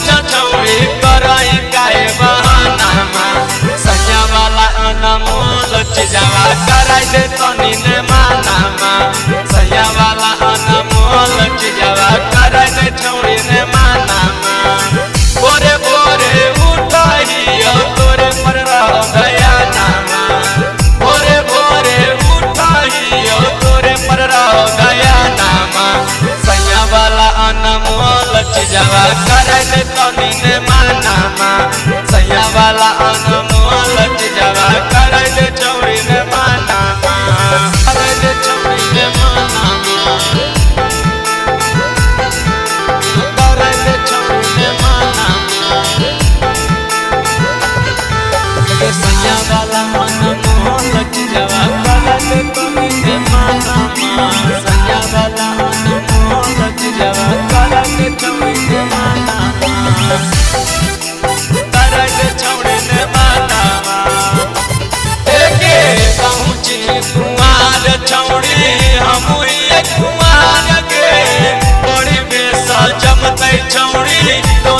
छौड़ी कराई काहे बहाना सैया वाला अनमोल चीजवा कराई दे तनी ने माना सैया वाला अनमोल चीजवा कराई दे छौड़ी ने माना बोरे बोरे उठाइयो तोरे पर रह गया नामा बोरे बोरे उठाइयो तोरे पर रह गया नामा सैया वाला अनमोल चीजवा कराई दे तनी ने माना सैया वाला अनमोल चीजवा कराई दे छौड़ी ने माना कराई दे छौड़ी ने माना कराई दे छौड़ी ने माना सैया वाला अनमोल चीजवा कराई दे तनी ने माना सैया वाला अनमोल चीजवा कराई दे छौड़ी ने माना कराई दे छौड़ी ने माना एके पहुँची कुमार छौड़ी हमू एक कुमार के बड़ी बेसा जमतै छौड़ी तो